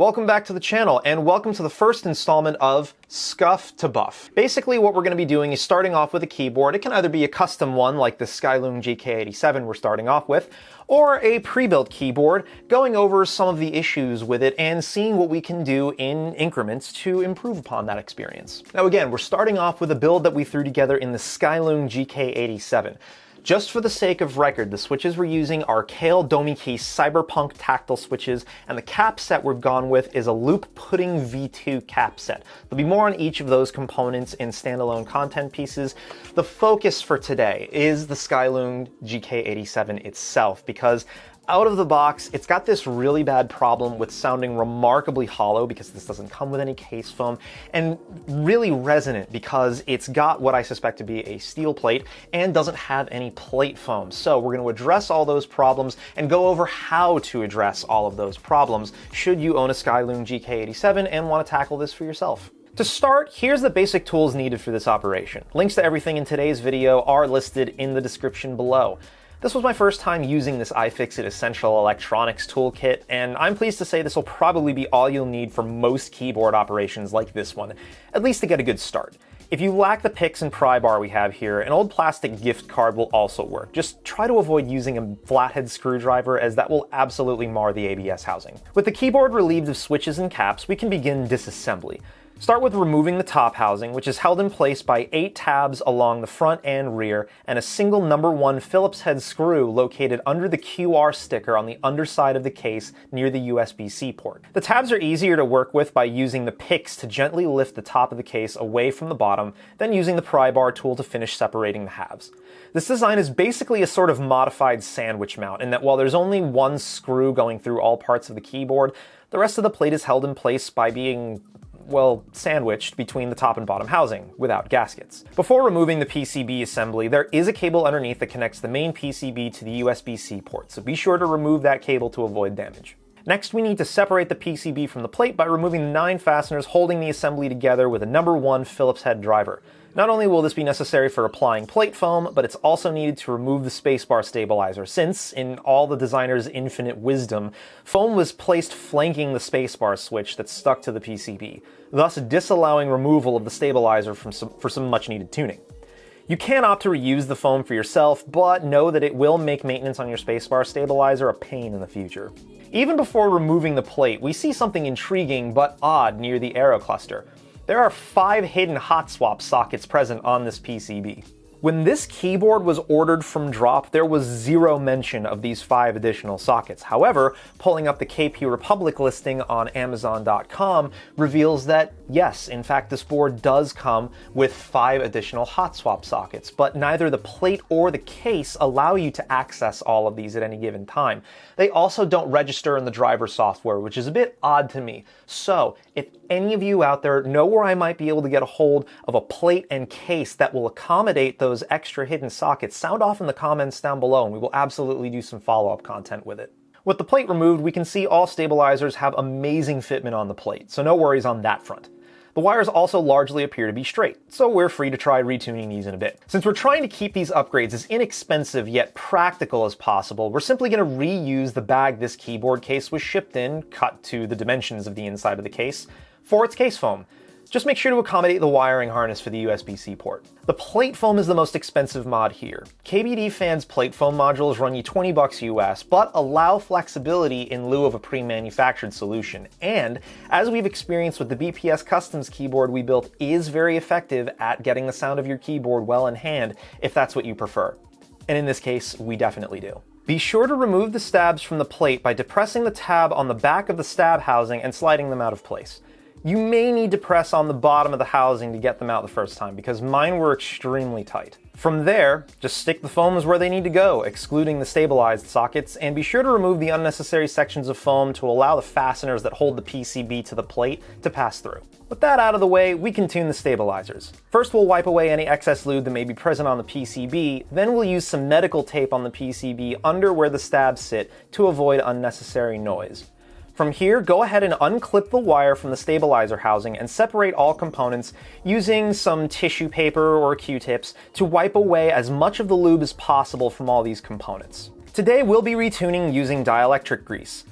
Welcome back to the channel, and welcome to the first installment of Scuff to Buff. Basically, what we're going to be doing is starting off with a keyboard. It can either be a custom one, like the Skyloong GK87 we're starting off with, or a pre-built keyboard, going over some of the issues with it and seeing what we can do in increments to improve upon that experience. Now again, we're starting off with a build that we threw together in the Skyloong GK87. Just for the sake of record, the switches we're using are Kale Domiki Cyberpunk tactile switches, and the cap set we've gone with is a Loop Pudding V2 cap set. There'll be more on each of those components in standalone content pieces. The focus for today is the Skyloong GK87 itself, because out of the box, it's got this really bad problem with sounding remarkably hollow because this doesn't come with any case foam, and really resonant because it's got what I suspect to be a steel plate and doesn't have any plate foam. So we're going to address all those problems and go over how to address all of those problems should you own a Skyloong GK87 and want to tackle this for yourself. To start, here's the basic tools needed for this operation. Links to everything in today's video are listed in the description below. This was my first time using this iFixit Essential Electronics toolkit, and I'm pleased to say this will probably be all you'll need for most keyboard operations like this one, at least to get a good start. If you lack the picks and pry bar we have here, an old plastic gift card will also work. Just try to avoid using a flathead screwdriver, as that will absolutely mar the ABS housing. With the keyboard relieved of switches and caps, we can begin disassembly. Start with removing the top housing, which is held in place by 8 tabs along the front and rear, and a single #1 Phillips head screw located under the QR sticker on the underside of the case near the USB-C port. The tabs are easier to work with by using the picks to gently lift the top of the case away from the bottom, then using the pry bar tool to finish separating the halves. This design is basically a sort of modified sandwich mount, in that while there's only one screw going through all parts of the keyboard, the rest of the plate is held in place by being, well, sandwiched between the top and bottom housing, without gaskets. Before removing the PCB assembly, there is a cable underneath that connects the main PCB to the USB-C port, so be sure to remove that cable to avoid damage. Next, we need to separate the PCB from the plate by removing the 9 fasteners holding the assembly together with a #1 Phillips head driver. Not only will this be necessary for applying plate foam, but it's also needed to remove the spacebar stabilizer, since, in all the designer's infinite wisdom, foam was placed flanking the spacebar switch that stuck to the PCB, thus disallowing removal of the stabilizer for some much-needed tuning. You can opt to reuse the foam for yourself, but know that it will make maintenance on your spacebar stabilizer a pain in the future. Even before removing the plate, we see something intriguing but odd near the aero cluster. There are 5 hidden hot swap sockets present on this PCB. When this keyboard was ordered from drop, there was 0 mention of these 5 additional sockets. However, pulling up the KP Republic listing on Amazon.com reveals that, yes, in fact, this board does come with 5 additional hot swap sockets, but neither the plate or the case allow you to access all of these at any given time. They also don't register in the driver software, which is a bit odd to me. So, if any of you out there know where I might be able to get a hold of a plate and case that will accommodate those extra hidden sockets, sound off in the comments down below, and we will absolutely do some follow-up content with it. With the plate removed, we can see all stabilizers have amazing fitment on the plate, so no worries on that front. The wires also largely appear to be straight, so we're free to try retuning these in a bit. Since we're trying to keep these upgrades as inexpensive yet practical as possible, we're simply going to reuse the bag this keyboard case was shipped in, cut to the dimensions of the inside of the case, for its case foam. Just make sure to accommodate the wiring harness for the USB-C port. The plate foam is the most expensive mod here. KBDFans plate foam modules run you $20 US, but allow flexibility in lieu of a pre-manufactured solution. And, as we've experienced with the BPS Customs keyboard we built, is very effective at getting the sound of your keyboard well in hand, if that's what you prefer. And in this case, we definitely do. Be sure to remove the stabs from the plate by depressing the tab on the back of the stab housing and sliding them out of place. You may need to press on the bottom of the housing to get them out the first time, because mine were extremely tight. From there, just stick the foams where they need to go, excluding the stabilized sockets, and be sure to remove the unnecessary sections of foam to allow the fasteners that hold the PCB to the plate to pass through. With that out of the way, we can tune the stabilizers. First, we'll wipe away any excess lube that may be present on the PCB, then we'll use some medical tape on the PCB under where the stabs sit to avoid unnecessary noise. From here, go ahead and unclip the wire from the stabilizer housing and separate all components using some tissue paper or Q-tips to wipe away as much of the lube as possible from all these components. Today, we'll be retuning using dielectric grease.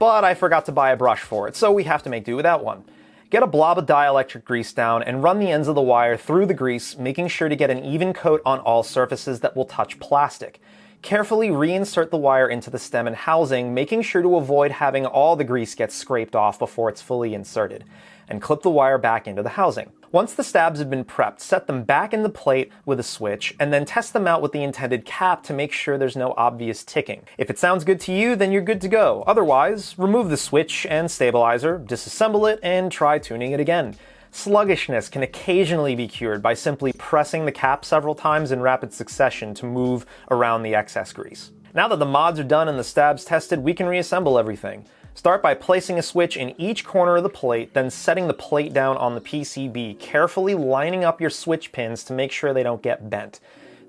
but I forgot to buy a brush for it, so we have to make do without one. Get a blob of dielectric grease down and run the ends of the wire through the grease, making sure to get an even coat on all surfaces that will touch plastic. Carefully reinsert the wire into the stem and housing, making sure to avoid having all the grease get scraped off before it's fully inserted. And clip the wire back into the housing. Once the stabs have been prepped, set them back in the plate with a switch, and then test them out with the intended cap to make sure there's no obvious ticking. If it sounds good to you, then you're good to go. Otherwise, remove the switch and stabilizer, disassemble it, and try tuning it again. Sluggishness can occasionally be cured by simply pressing the cap several times in rapid succession to move around the excess grease. Now that the mods are done and the stabs tested, we can reassemble everything. Start by placing a switch in each corner of the plate, then setting the plate down on the PCB, carefully lining up your switch pins to make sure they don't get bent.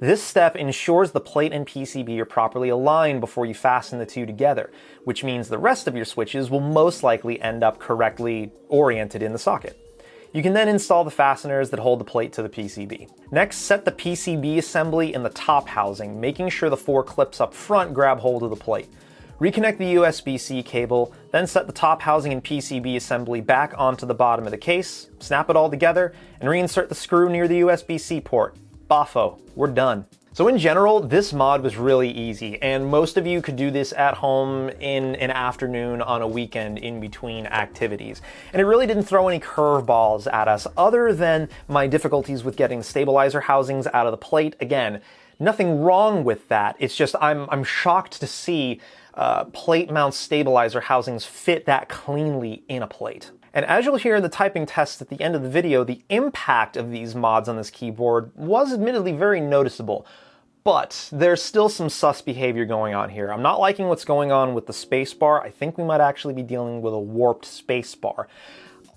This step ensures the plate and PCB are properly aligned before you fasten the two together, which means the rest of your switches will most likely end up correctly oriented in the socket. You can then install the fasteners that hold the plate to the PCB. Next, set the PCB assembly in the top housing, making sure the 4 clips up front grab hold of the plate. Reconnect the USB-C cable, then set the top housing and PCB assembly back onto the bottom of the case, snap it all together, and reinsert the screw near the USB-C port. Boffo, we're done. So in general, this mod was really easy, and most of you could do this at home in an afternoon on a weekend in between activities. And it really didn't throw any curveballs at us, other than my difficulties with getting stabilizer housings out of the plate. Again, nothing wrong with that. It's just I'm shocked to see plate mount stabilizer housings fit that cleanly in a plate. And as you'll hear in the typing test at the end of the video, the impact of these mods on this keyboard was admittedly very noticeable. But there's still some sus behavior going on here. I'm not liking what's going on with the spacebar. I think we might actually be dealing with a warped spacebar.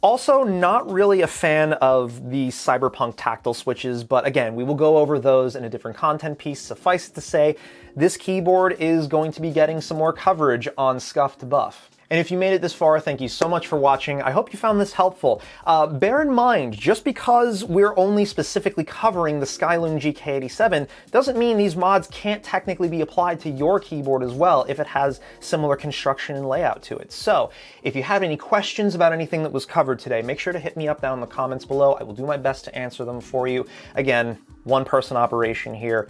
Also, not really a fan of the Cyberpunk tactile switches, but again, we will go over those in a different content piece. Suffice it to say, this keyboard is going to be getting some more coverage on Scuffed Buff. And if you made it this far, thank you so much for watching. I hope you found this helpful. Bear in mind, just because we're only specifically covering the Skyloong GK87 doesn't mean these mods can't technically be applied to your keyboard as well if it has similar construction and layout to it. So if you have any questions about anything that was covered today, make sure to hit me up down in the comments below. I will do my best to answer them for you. Again, one-person operation here.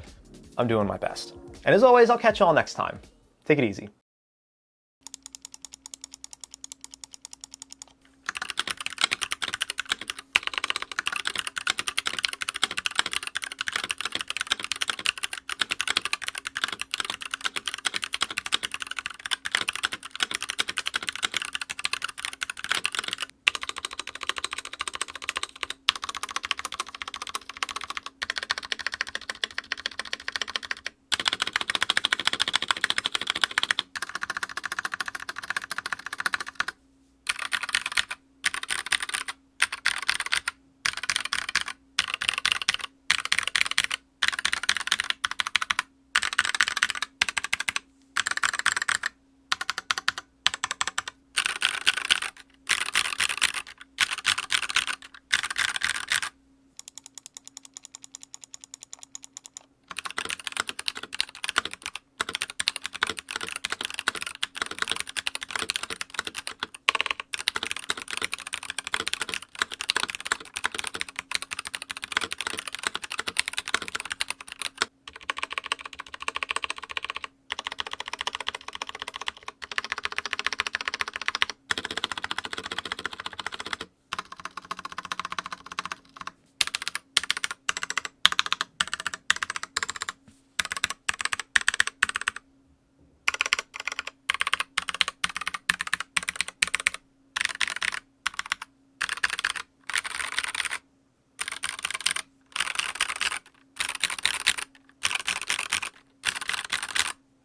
I'm doing my best. And as always, I'll catch you all next time. Take it easy.